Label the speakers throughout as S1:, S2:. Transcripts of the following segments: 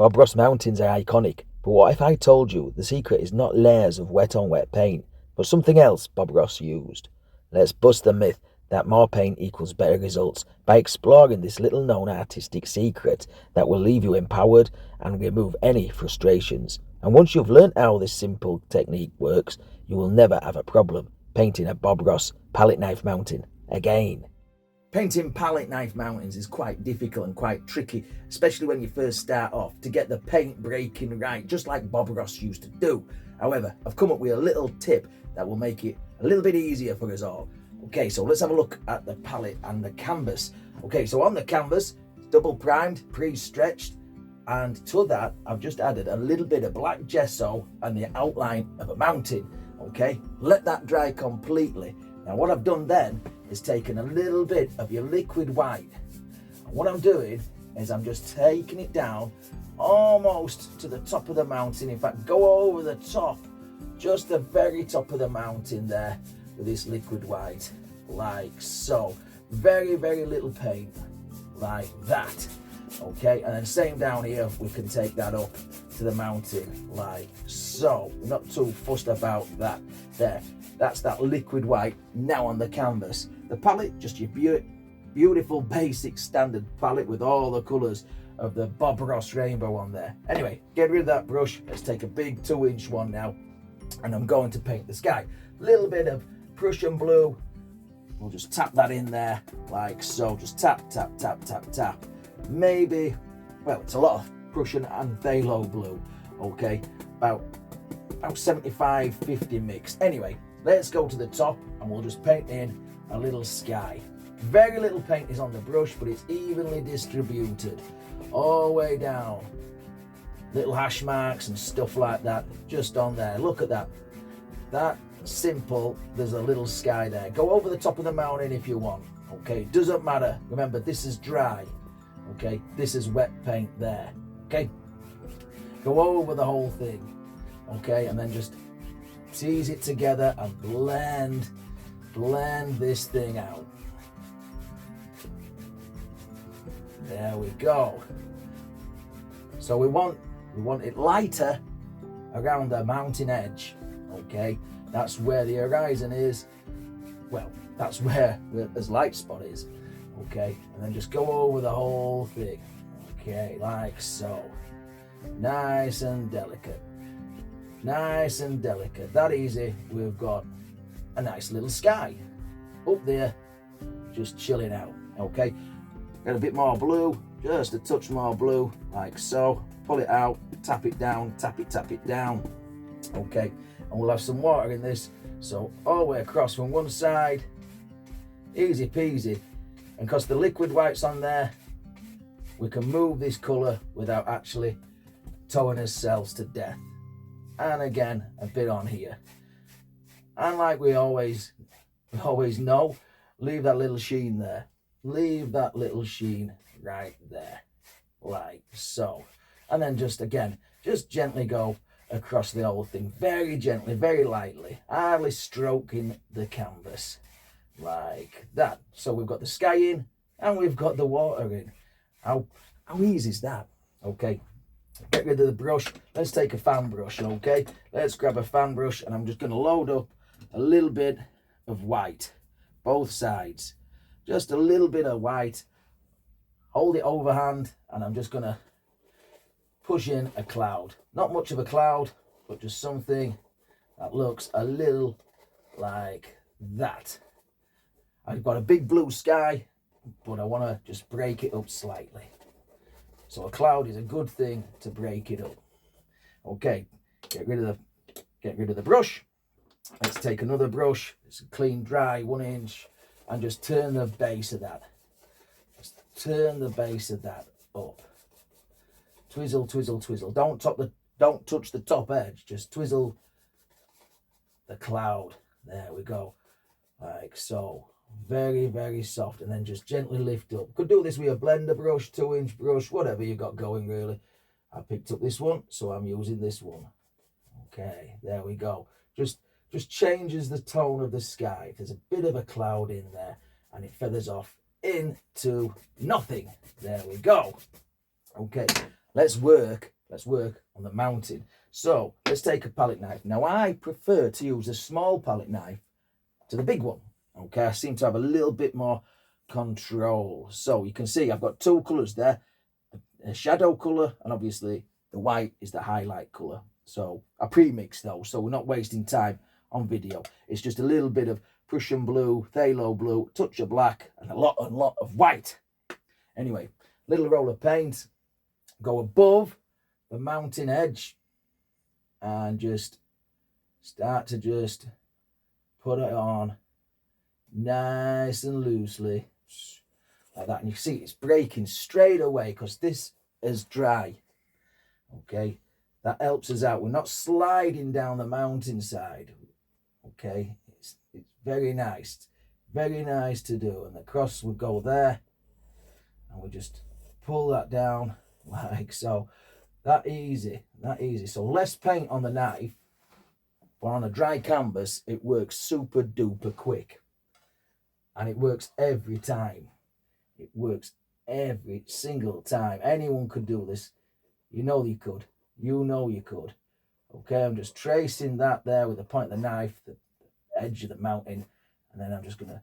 S1: Bob Ross mountains are iconic, but what if I told you the secret is not layers of wet on wet paint, but something else Bob Ross used? Let's bust the myth that more paint equals better results by exploring this little known artistic secret that will leave you empowered and remove any frustrations. And once you've learnt how this simple technique works, you will never have a problem painting a Bob Ross palette knife mountain again. Painting palette knife mountains is quite difficult and quite tricky, especially when you first start off, to get the paint breaking right, just like Bob Ross used to do. However, I've come up with a little tip that will make it a little bit easier for us all. Okay, so let's have a look at the palette and the canvas. Okay, so on the canvas, double primed, pre-stretched, and to that, I've just added a little bit of black gesso and the outline of a mountain. Okay, let that dry completely. Now what I've done then is taken a little bit of your liquid white. And what I'm doing is I'm just taking it down almost to the top of the mountain. In fact, go over the top, just the very top of the mountain there with this liquid white, like so. Very, very little paint, like that. Okay, and then same down here, we can take that up to the mountain, like so. We're not too fussed about that there. That's that liquid white now on the canvas. The palette, just your beautiful basic standard palette with all the colours of the Bob Ross rainbow on there. Anyway, get rid of that brush. Let's take a big 2-inch one now, and I'm going to paint the sky. A little bit of Prussian blue. We'll just tap that in there, like so. Just tap, tap, tap, tap, tap. Maybe, well, it's a lot of Prussian and phthalo blue. Okay, about 75-50 mix. Anyway, let's go to the top and we'll just paint in a little sky. Very little paint is on the brush, but it's evenly distributed all the way down. Little hash marks and stuff like that just on there. Look at that. That simple. There's a little sky there. Go over the top of the mountain if you want. Okay, doesn't matter. Remember, this is dry. Okay, this is wet paint there. Okay, go over the whole thing. Okay, and then just tease it together and blend this thing out. There we go. So we want it lighter around the mountain edge. Okay, that's where the horizon is. Well, that's where his light spot is. Okay, and then just go over the whole thing. Okay, like so. Nice and delicate. Nice and delicate. That easy. We've got a nice little sky up there, just chilling out. Okay, got a bit more blue, just a touch more blue, like so. Pull it out, tap it down, tap it down. Okay, and we'll have some water in this, so all the way across from one side, easy peasy. And because the liquid white's on there, we can move this colour without actually towing ourselves to death. And again, a bit on here. And like we always know, leave that little sheen there. Leave that little sheen right there, like so. And then just gently go across the whole thing, very gently, very lightly, hardly stroking the canvas, like that. So we've got the sky in and we've got the water in. How easy is that? Okay, get rid of the brush. Let's take a fan brush. Okay, let's grab a fan brush and I'm just going to load up a little bit of white, both sides, just a little bit of white. Hold it overhand and I'm just going to push in a cloud. Not much of a cloud, but just something that looks a little like that. I've got a big blue sky, but I want to just break it up slightly. So a cloud is a good thing to break it up. Okay, get rid of the brush. Let's take another brush. It's a clean, dry 1-inch, and just turn the base of that. Just turn the base of that up. Twizzle, twizzle, twizzle. Don't touch the top edge. Just twizzle the cloud. There we go, like so. Very, very soft, and then just gently lift up. Could do this with a blender brush, 2-inch brush, whatever you got going really. I picked up this one, so I'm using this one. Okay, there we go. Just changes the tone of the sky. There's a bit of a cloud in there, and it feathers off into nothing. There we go. Okay, let's work on the mounting. So let's take a palette knife. Now I prefer to use a small palette knife to the big one. Okay, I seem to have a little bit more control. So you can see I've got two colors there, a shadow color, and obviously the white is the highlight color. So I pre-mix those, so we're not wasting time on video. It's just a little bit of Prussian blue, phthalo blue, touch of black, and a lot of white. Anyway, little roll of paint, go above the mountain edge, and just start to just put it on nice and loosely, like that. And you see it's breaking straight away because this is dry. Okay, that helps us out. We're not sliding down the mountainside. Okay, it's very nice to do. And the cross would go there, and we just pull that down like so. That easy. So less paint on the knife, but on a dry canvas it works super duper quick, and it works every time. It works every single time. Anyone could do this. You know you could. Okay, I'm just tracing that there with the point of the knife, the edge of the mountain, and then I'm just gonna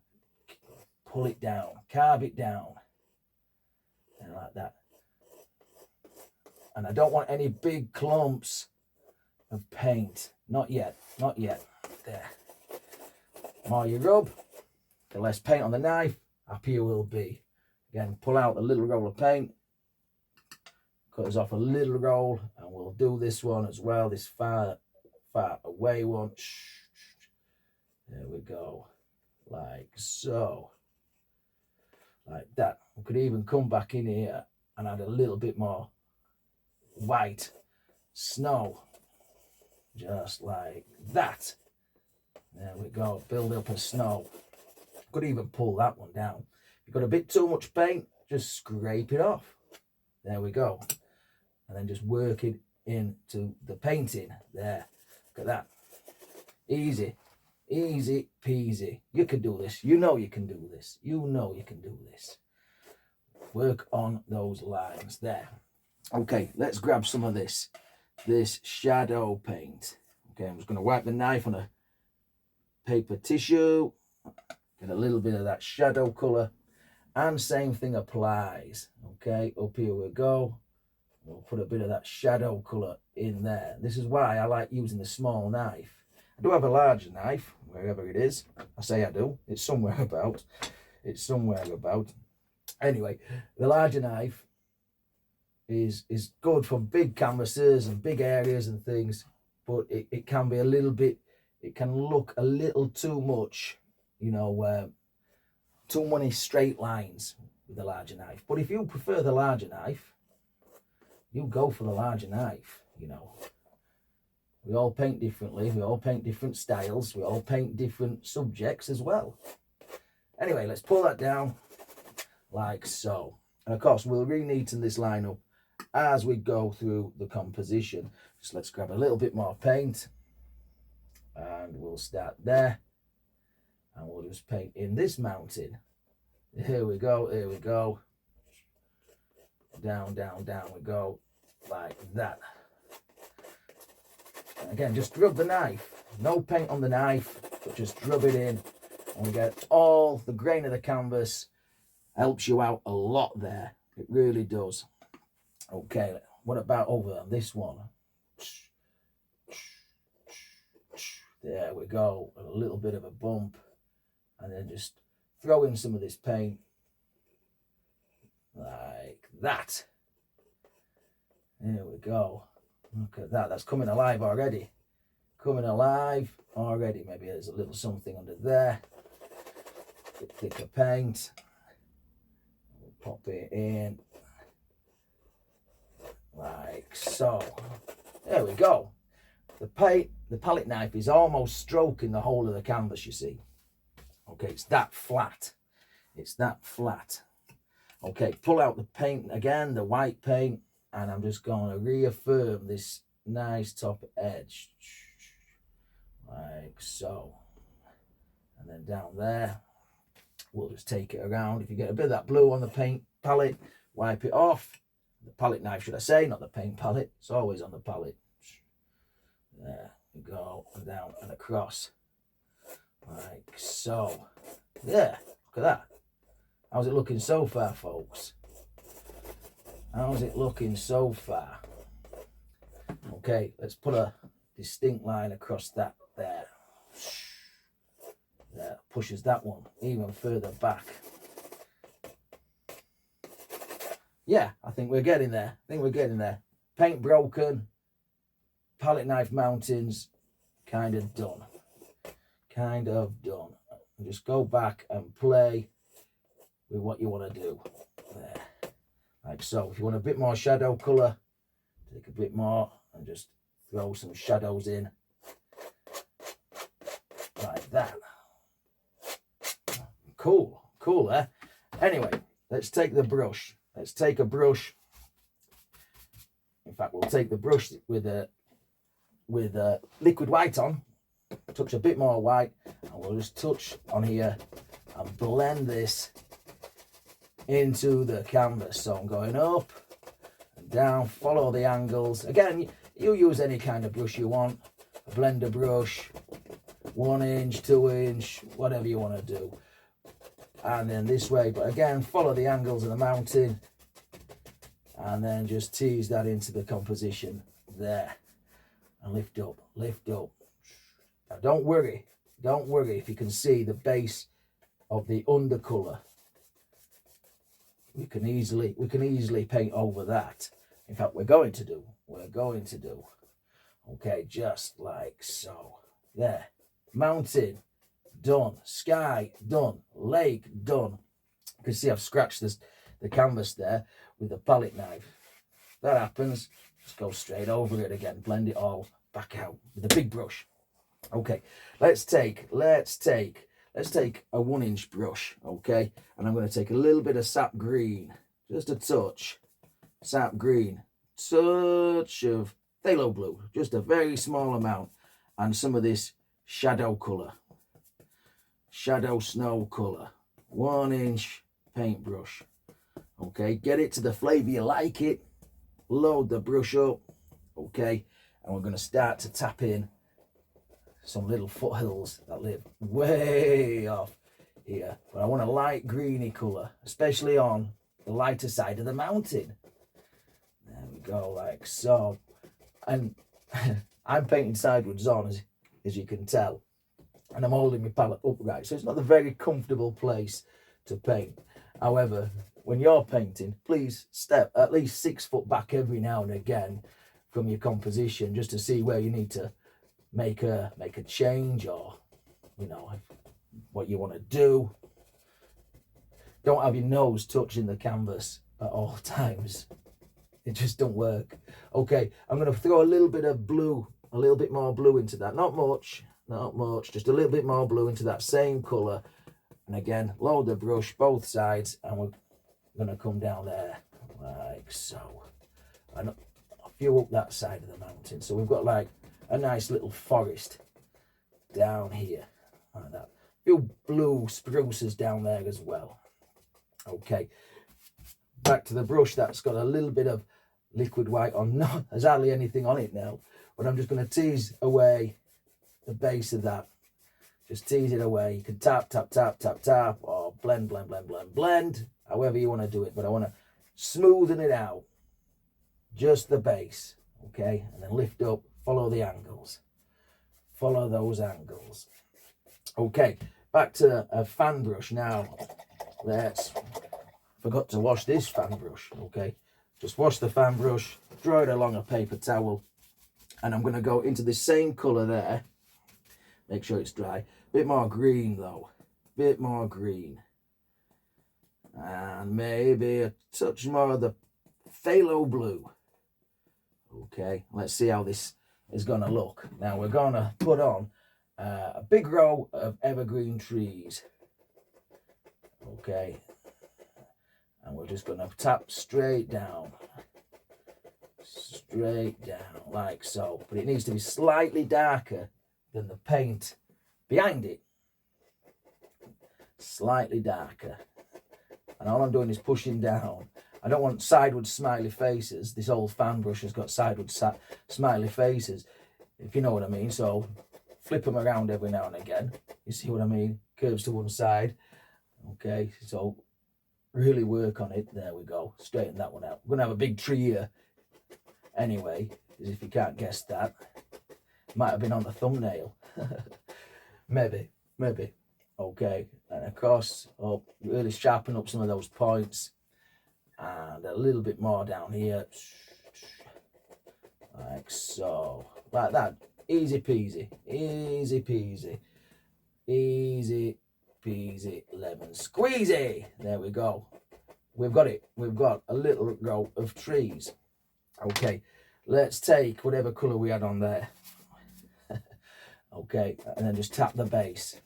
S1: pull it down, carve it down, and like that. And I don't want any big clumps of paint. Not yet. There. The more you rub, the less paint on the knife, happier you will be. Again, pull out a little roll of paint, cut us off a little roll, and we'll do this one as well, this far away one. There we go, like so, like that. We could even come back in here and add a little bit more white snow, just like that. There we go, build up a snow. Could even pull that one down. If you've got a bit too much paint, just scrape it off. There we go. And then just work it into the painting. There, look at that. Easy peasy. You can do this. You know you can do this. Work on those lines there. Okay, let's grab some of this shadow paint. Okay, I'm just going to wipe the knife on a paper tissue, get a little bit of that shadow color, and same thing applies. Okay, up here we go. We'll put a bit of that shadow color in there. This is why I like using the small knife. I do have a larger knife, wherever it is. I say I do. It's somewhere about. Anyway, the larger knife is good for big canvases and big areas and things, but it can be a little bit, it can look a little too much, too many straight lines with the larger knife. But if you prefer the larger knife, you go for the larger knife. We all paint differently, we all paint different styles, we all paint different subjects as well. Anyway, let's pull that down like so. And of course, we'll re-neaten this line up as we go through the composition. Just let's grab a little bit more paint, and we'll start there, and we'll just paint in this mountain. Here we go. Down we go, like that. And again, just rub the knife. No paint on the knife, but just rub it in, and we get all the grain of the canvas. Helps you out a lot there. It really does. Okay, what about over on this one? There we go. A little bit of a bump, and then just throw in some of this paint like that. There we go. Look at that. That's coming alive already. Maybe there's a little something under there. A bit thicker paint. We'll pop it in like so. There we go. The palette knife is almost stroking the whole of the canvas, you see. Okay, it's that flat. Okay, pull out the paint again, the white paint, and I'm just going to reaffirm this nice top edge. Like so. And then down there, we'll just take it around. If you get a bit of that blue on the paint palette, wipe it off. the palette knife, should I say, not the paint palette. It's always on the palette. There we go, and down and across, like so. Yeah, look at that. How's it looking so far, folks? How's it looking so far? Okay, let's put a distinct line across that there. There, pushes that one even further back. Yeah, I think we're getting there. Paint broken, palette knife mountains, kind of done. Just go back and play with what you want to do. There, like so. If you want a bit more shadow colour, take a bit more and just throw some shadows in, like that. Cool, eh? Anyway, let's take the brush. Let's take a brush. In fact, we'll take the brush with liquid white on. Touch a bit more white, and we'll just touch on here and blend this into the canvas. So I'm going up and down, follow the angles. Again, you use any kind of brush you want. A blender brush, 1 inch, 2 inch, whatever you want to do. And then this way, but again, follow the angles of the mountain and then just tease that into the composition there and lift up. Now don't worry if you can see the base of the undercolor. We can easily paint over that. In fact, we're going to do. Okay, just like so. There, mountain done, sky done, lake done. You can see I've scratched the canvas there with the palette knife. That happens, just go straight over it again, blend it all back out with a big brush. Okay, let's take a 1 inch brush, okay, and I'm going to take a little bit of sap green, just a touch, sap green, touch of phthalo blue, just a very small amount, and some of this shadow colour, shadow snow colour, 1 inch paintbrush. Okay, get it to the flavour you like it, load the brush up, okay, and we're going to start to tap in some little foothills that live way off here. But I want a light greeny colour, especially on the lighter side of the mountain. There we go, like so. And I'm painting sideways on, as you can tell. And I'm holding my palette upright, so it's not a very comfortable place to paint. However, when you're painting, please step at least 6 foot back every now and again from your composition, just to see where you need to make a change, or what you want to do. Don't have your nose touching the canvas at all times. It just don't work. Okay, I'm going to throw a little bit of blue, a little bit more blue into that. Not much, just a little bit more blue into that same colour. And again, load the brush both sides, and we're going to come down there like so. And a few up that side of the mountain. So we've got like a nice little forest down here, like that. A few blue spruces down there as well. Okay, back to the brush that's got a little bit of liquid white on. No, there's hardly anything on it now, but I'm just going to tease away the base of that. Just tease it away. You can tap, or blend, however you want to do it. But I want to smoothen it out, just the base, okay? And then lift up, follow the angles. Follow those angles. Okay, back to a fan brush now. Forgot to wash this fan brush, okay? Just wash the fan brush, draw it along a paper towel, and I'm going to go into the same colour there. Make sure it's dry. Bit more green though, bit more green. And maybe a touch more of the phthalo blue. Okay, let's see how this is going to look. Now we're going to put on a big row of evergreen trees. Okay, and we're just going to tap straight down, like so. But it needs to be slightly darker than the paint behind it, slightly darker. And all I'm doing is pushing down I don't want sideward smiley faces. This old fan brush has got sideward smiley faces, if you know what I mean. So flip them around every now and again. You see what I mean? Curves to one side. Okay, so really work on it. There we go. Straighten that one out. We're going to have a big tree here anyway, as if you can't guess that. Might have been on the thumbnail. maybe. Okay, and across, up, really sharpen up some of those points. And a little bit more down here. Like so. Like that. Easy peasy. Easy peasy. Easy peasy lemon squeezy. There we go. We've got it. We've got a little row of trees. Okay, let's take whatever colour we had on there. Okay, and then just tap the base.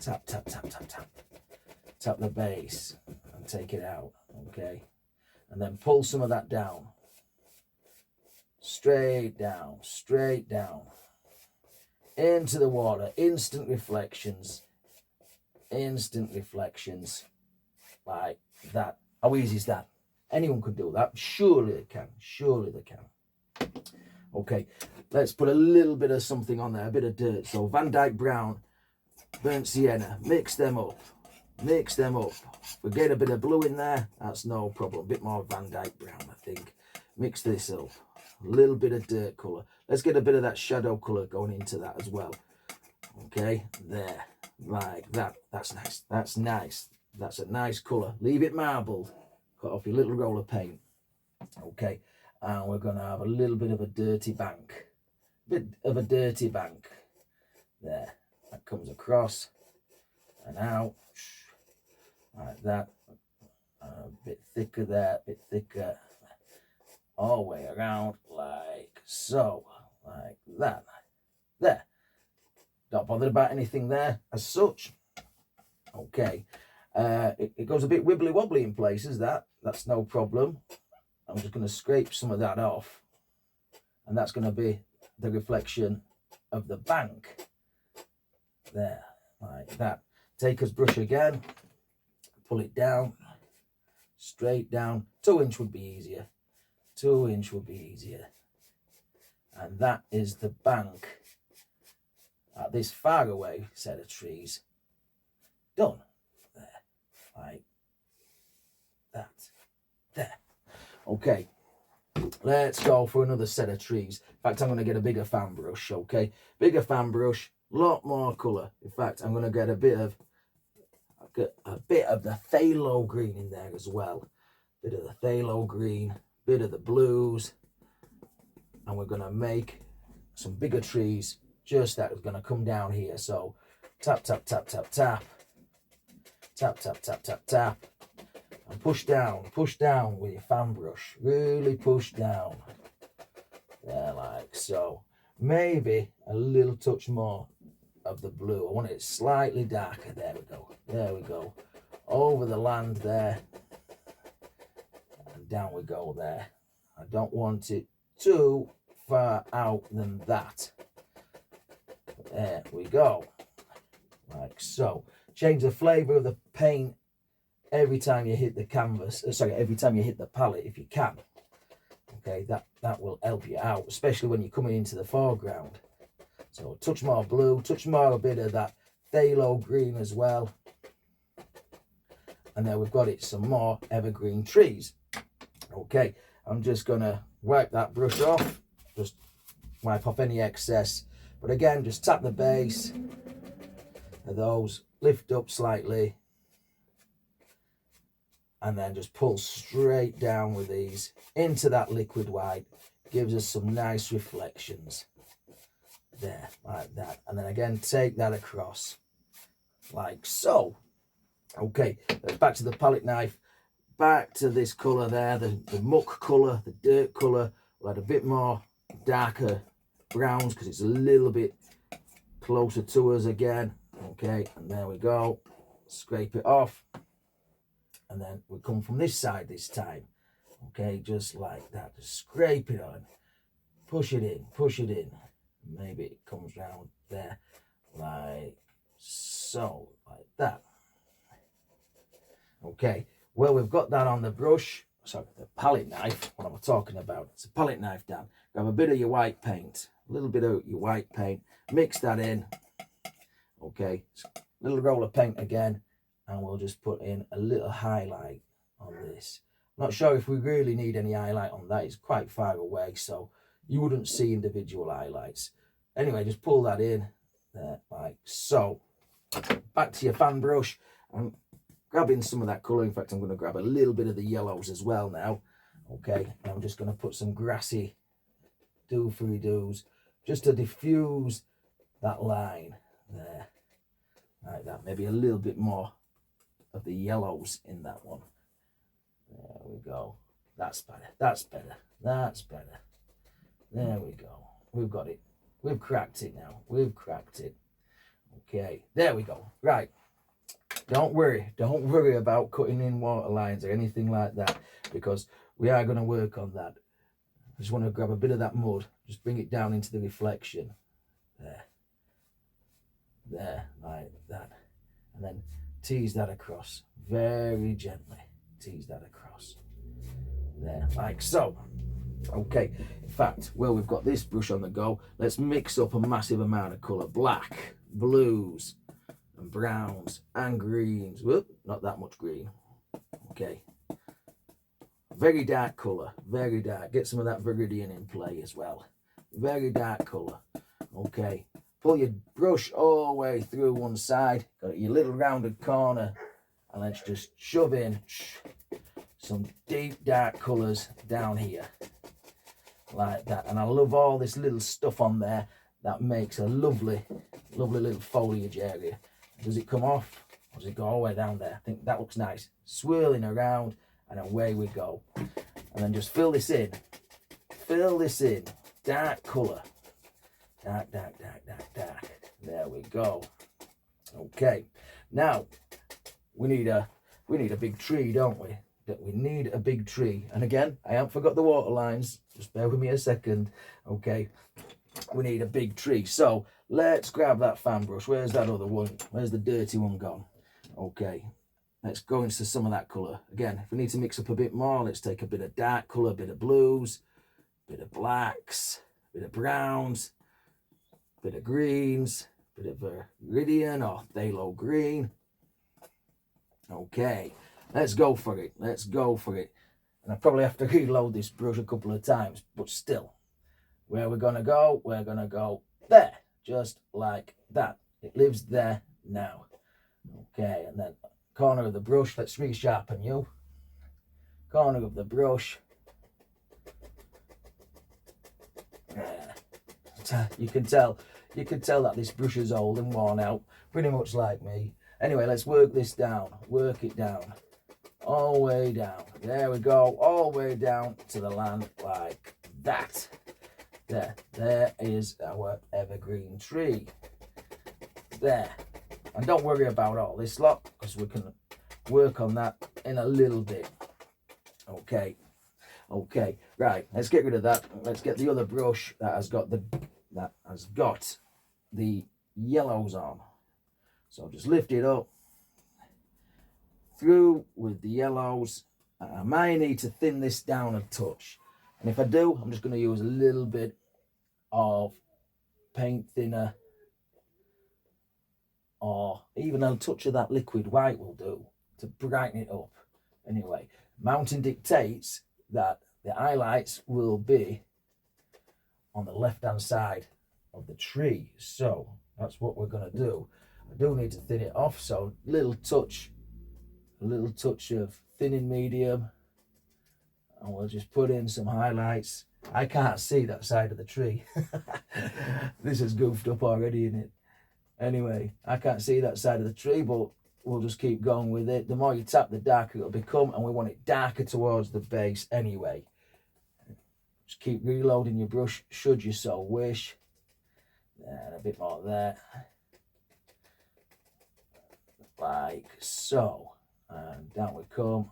S1: Tap, tap, tap, tap, tap. Tap the base and take it out. Okay, and then pull some of that down. Straight down, straight down. Into the water. Instant reflections. Instant reflections. Like that. How easy is that? Anyone could do that. Surely they can. Surely they can. Okay, let's put a little bit of something on there, a bit of dirt. So Van Dyke Brown, Burnt Sienna, mix them up. Mix them up. We get a bit of blue in there, that's no problem. A bit more Van Dyke Brown, I think. Mix this up. A little bit of dirt colour. Let's get a bit of that shadow colour going into that as well. Okay, there. Like that. That's nice. That's nice. That's a nice colour. Leave it marbled. Cut off your little roll of paint. Okay, and we're going to have a little bit of a dirty bank. Bit of a dirty bank. There. That comes across and out. Like that. A bit thicker there. A bit thicker. All the way around. Like so. Like that. There. Not bothered about anything there as such. Okay. It goes a bit wibbly wobbly in places, that's no problem. I'm just going to scrape some of that off, and that's going to be the reflection of the bank there, like that. Take his brush again, pull it down, straight down. 2-inch would be easier. 2-inch would be easier. And that is the bank at this far away set of trees. Done. Like that. There. Okay. Let's go for another set of trees. In fact, I'm going to get a bigger fan brush, okay? Bigger fan brush, a lot more colour. In fact, I'm going to get a bit of the phthalo green in there as well. Bit of the phthalo green, bit of the blues. And we're going to make some bigger trees. Just that is going to come down here. So tap, tap, tap, tap, tap. Tap, tap, tap, tap, tap. And push down with your fan brush. Really push down. There, like so. Maybe a little touch more of the blue. I want it slightly darker. There we go. There we go. Over the land there. And down we go there. I don't want it too far out than that. There we go. Like so. Change the flavour of the paint every time you hit the canvas. Every time you hit the palette if you can. Okay, that will help you out, especially when you're coming into the foreground. So touch more blue, touch more a bit of that phthalo green as well. And there we've got it, some more evergreen trees. Okay, I'm just going to wipe that brush off. Just wipe off any excess. But again, just tap the base of those. Lift up slightly and then just pull straight down with these into that liquid white. Gives us some nice reflections there, like that. And then again, take that across like so. Okay, let's back to the palette knife, back to this colour there, the muck colour, the dirt colour. We'll add a bit more darker browns because it's a little bit closer to us again. Okay, and there we go. Scrape it off. And then we come from this side this time. Okay, just like that. Just scrape it on. Push it in, push it in. Maybe it comes round there. Like so, like that. Okay, well, we've got that on the brush. sorry, the palette knife, what am I talking about? It's a palette knife, Dan. Grab a bit of your white paint, a little bit of your white paint, mix that in, okay, little roll of paint again, and we'll just put in a little highlight on this. Not sure if we really need any highlight on that, it's quite far away, so you wouldn't see individual highlights. Anyway, just pull that in, there, like so. Back to your fan brush, and grabbing some of that colour. In fact, I'm going to grab a little bit of the yellows as well now. Okay, and I'm just going to put some grassy do-for-doos just to diffuse that line there. Like that, maybe a little bit more of the yellows in that one. There we go. That's better, that's better, that's better. There we go. We've got it. We've cracked it now. We've cracked it. Okay, there we go. Right. Don't worry about cutting in water lines or anything like that, because we are going to work on that. I just want to grab a bit of that mud, just bring it down into the reflection. There, like that. And then tease that across, very gently. Tease that across. There, like so. Okay, in fact, well, we've got this brush on the go. Let's mix up a massive amount of colour. Black, blues, and browns, and greens. Whoop, not that much green. Okay. Very dark colour, very dark. Get some of that viridian in play as well. Very dark colour. Okay. Pull your brush all the way through one side. Got your little rounded corner. And let's just shove in some deep dark colours down here. Like that. And I love all this little stuff on there. That makes a lovely, lovely little foliage area. Does it come off? Or does it go all the way down there? I think that looks nice. Swirling around, and away we go. And then just fill this in. Fill this in. Dark colour. Dark, dark, dark, dark, dark. There we go. Okay. Now, we need a big tree, don't we? We need a big tree. And again, I haven't forgot the water lines. Just bear with me a second. Okay. We need a big tree. So let's grab that fan brush. Where's that other one? Where's the dirty one gone? Okay. Let's go into some of that colour. Again, if we need to mix up a bit more, let's take a bit of dark colour, a bit of blues, a bit of blacks, a bit of browns, a bit of greens, a bit of viridian or phthalo green. Okay. Let's go for it. Let's go for it. And I probably have to reload this brush a couple of times, but still. Where we're going to go, we're going to go there, just like that. It lives there now. Okay, and then corner of the brush, let's resharpen you. Corner of the brush. You can tell that this brush is old and worn out, pretty much like me. Anyway, let's work this down, work it down. All the way down. There we go, all the way down to the land like that. There is our evergreen tree. There. And don't worry about all this lot, because we can work on that in a little bit. Okay. Okay. Right. Let's get rid of that. Let's get the other brush that has got the yellows on. So just lift it up through with the yellows. I might need to thin this down a touch. And if I do, I'm just going to use a little bit of paint thinner, or even a touch of that liquid white will do to brighten it up. Anyway, mountain dictates that the highlights will be on the left hand side of the tree, so that's what we're going to do. I do need to thin it off, so a little touch of thinning medium, and we'll just put in some highlights. I can't see that side of the tree. This is goofed up already, isn't it? Anyway, I can't see that side of the tree, but we'll just keep going with it. The more you tap, the darker it'll become, and we want it darker towards the base anyway. Just keep reloading your brush should you so wish. And a bit more there. Like so. And down we come.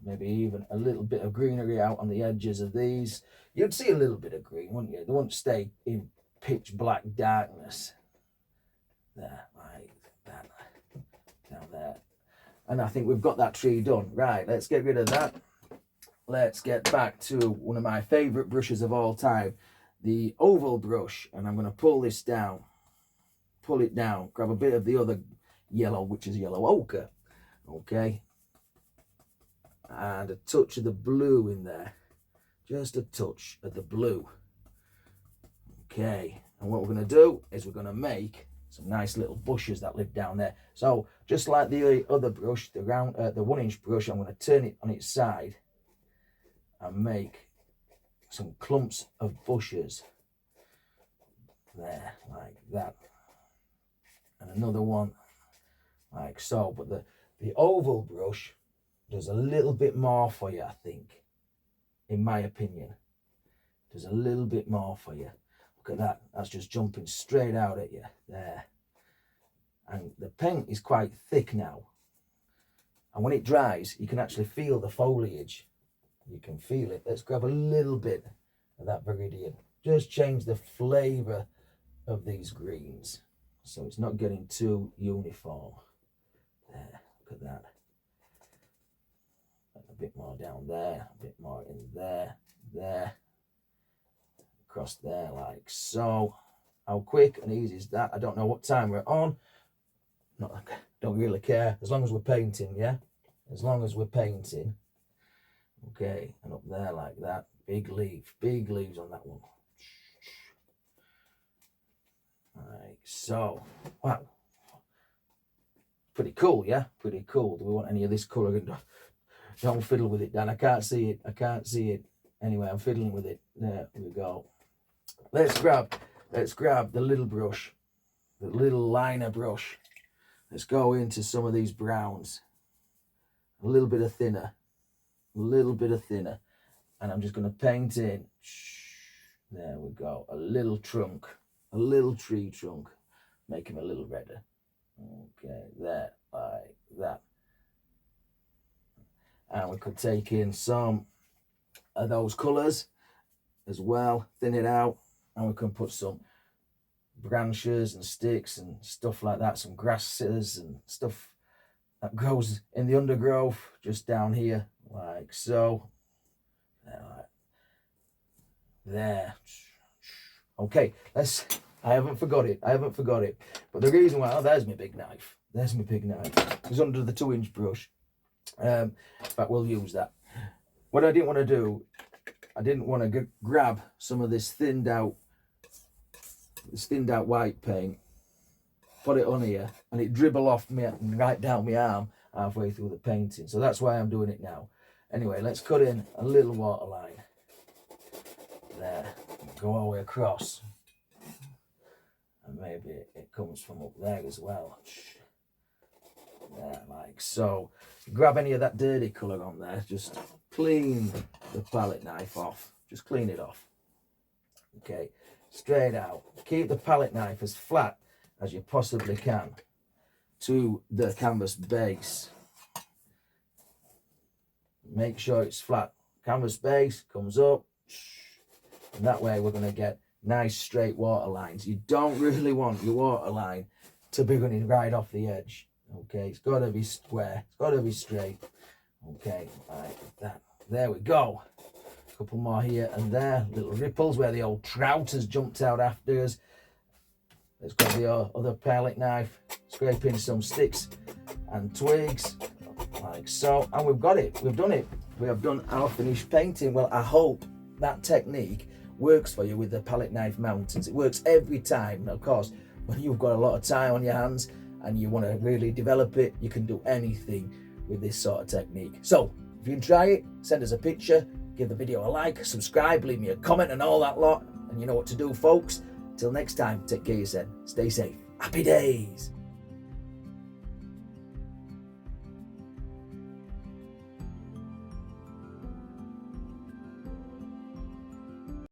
S1: Maybe even a little bit of greenery out on the edges of these. You'd see a little bit of green, wouldn't you? They wouldn't stay in pitch black darkness. There, like that. Down there. And I think we've got that tree done. Right, let's get rid of that. Let's get back to one of my favourite brushes of all time, the oval brush. And I'm going to pull this down. Pull it down. Grab a bit of the other yellow, which is yellow ochre. Okay. And a touch of the blue in there. Just a touch of the blue. Okay. And what we're going to do is we're going to make some nice little bushes that live down there. So just like the other brush, the 1-inch brush, I'm going to turn it on its side and make some clumps of bushes there, like that, and another one like so. But the oval brush does a little bit more for you, I think, in my opinion. Does a little bit more for you. Look at that, that's just jumping straight out at you there. And the paint is quite thick now, and when it dries you can actually feel the foliage. You can feel it. Let's grab a little bit of that viridian. Just change the flavour of these greens so it's not getting too uniform. There, look at that. A bit more down there, a bit more in there, there, across there like so. How quick and easy is that? I don't know what time we're on. Don't really care, as long as we're painting, yeah? As long as we're painting. Okay, and up there like that. Big leaves on that one. Like so. Wow. Pretty cool, yeah? Pretty cool. Do we want any of this colour? Don't fiddle with it, Dan. I can't see it. I can't see it. Anyway, I'm fiddling with it. There we go. Let's grab the little brush. The little liner brush. Let's go into some of these browns. A little bit of thinner. A little bit of thinner, and I'm just going to paint in, there we go, a little trunk, a little tree trunk, make him a little redder. Okay, there, like that. And we could take in some of those colours as well, thin it out, and we can put some branches and sticks and stuff like that, some grasses and stuff that grows in the undergrowth just down here, like so. There. Okay, I haven't forgot it. But the reason why, there's my big knife. It's under the 2-inch brush. But we'll use that. What I didn't want to do, I didn't want to grab some of this thinned out white paint, put it on here, and it dribble off me right down my arm halfway through the painting. So that's why I'm doing it now. Anyway, let's cut in a little waterline. There, go all the way across. And maybe it comes from up there as well. There, like so. Grab any of that dirty colour on there, just clean the palette knife off. Just clean it off. Okay, straight out. Keep the palette knife as flat as you possibly can to the canvas base. Make sure it's flat. Canvas base comes up, and that way we're going to get nice straight water lines. You don't really want your water line to be running right off the edge. Okay, it's got to be square, it's got to be straight. Okay, like that. There we go. A couple more here and there, little ripples where the old trout has jumped out after us. Let's grab the other palette knife, scrape in some sticks and twigs, like so, and we've got it. We've done it. We have done our finished painting. Well, I hope that technique works for you with the palette knife mountains. It works every time. Of course, when you've got a lot of time on your hands and you want to really develop it, you can do anything with this sort of technique. So, if you can try it, send us a picture, give the video a like, subscribe, leave me a comment and all that lot. And you know what to do, folks. Till next time, take care of yourself. Stay safe. Happy days.